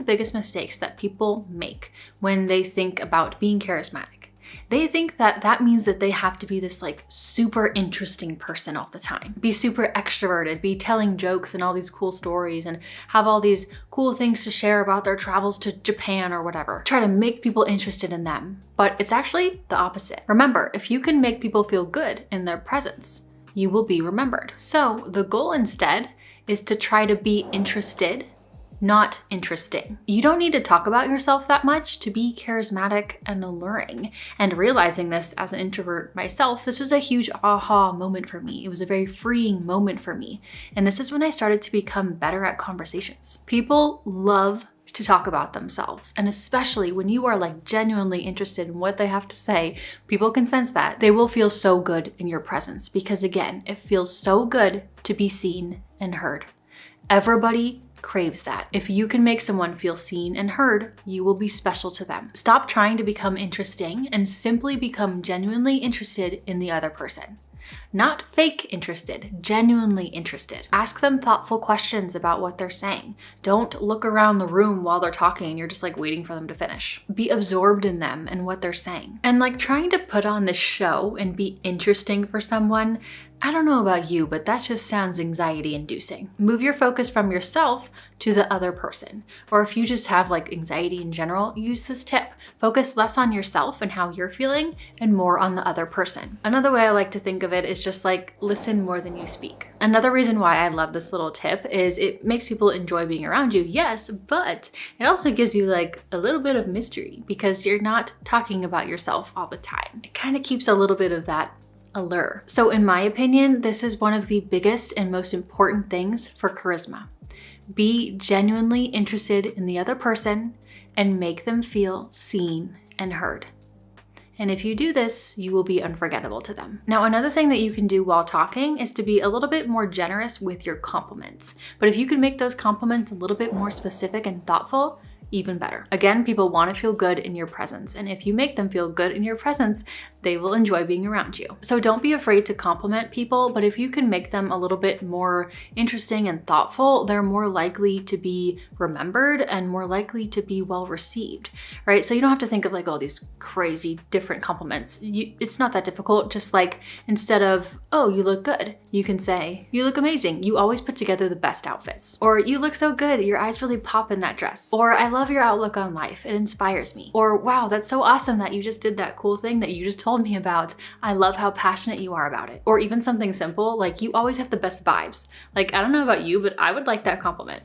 biggest mistakes that people make when they think about being charismatic. They think that that means that they have to be this like super interesting person all the time, be super extroverted, be telling jokes and all these cool stories and have all these cool things to share about their travels to Japan or whatever. Try to make people interested in them. But it's actually the opposite. Remember, if you can make people feel good in their presence, you will be remembered. So the goal instead is to try to be interested, not interesting. You don't need to talk about yourself that much to be charismatic and alluring. And realizing this as an introvert myself, this was a huge aha moment for me. It was a very freeing moment for me. And this is when I started to become better at conversations. People love to talk about themselves. And especially when you are like genuinely interested in what they have to say, people can sense that. They will feel so good in your presence because again, it feels so good to be seen and heard. Everybody craves that. If you can make someone feel seen and heard, you will be special to them. Stop trying to become interesting and simply become genuinely interested in the other person. Not fake interested, genuinely interested. Ask them thoughtful questions about what they're saying. Don't look around the room while they're talking and you're just like waiting for them to finish. Be absorbed in them and what they're saying. And like trying to put on this show and be interesting for someone, I don't know about you, but that just sounds anxiety inducing. Move your focus from yourself to the other person. Or if you just have like anxiety in general, use this tip. Focus less on yourself and how you're feeling and more on the other person. Another way I like to think of it is just like listen more than you speak. Another reason why I love this little tip is it makes people enjoy being around you, yes, but it also gives you like a little bit of mystery because you're not talking about yourself all the time. It kind of keeps a little bit of that allure. So in my opinion, this is one of the biggest and most important things for charisma. Be genuinely interested in the other person and make them feel seen and heard. And if you do this, you will be unforgettable to them. Now, another thing that you can do while talking is to be a little bit more generous with your compliments. But if you can make those compliments a little bit more specific and thoughtful, even better. Again, people want to feel good in your presence. And if you make them feel good in your presence, they will enjoy being around you. So don't be afraid to compliment people, but if you can make them a little bit more interesting and thoughtful, they're more likely to be remembered and more likely to be well received, right? So you don't have to think of like all these crazy different compliments. It's not that difficult. Just like instead of, oh, you look good, you can say, you look amazing. You always put together the best outfits. Or you look so good. Your eyes really pop in that dress. Or I love your outlook on life. It inspires me. Or wow, that's so awesome that you just did that cool thing that you just told me about. I love how passionate you are about it. Or even something simple like you always have the best vibes. Like, I don't know about you, but I would like that compliment.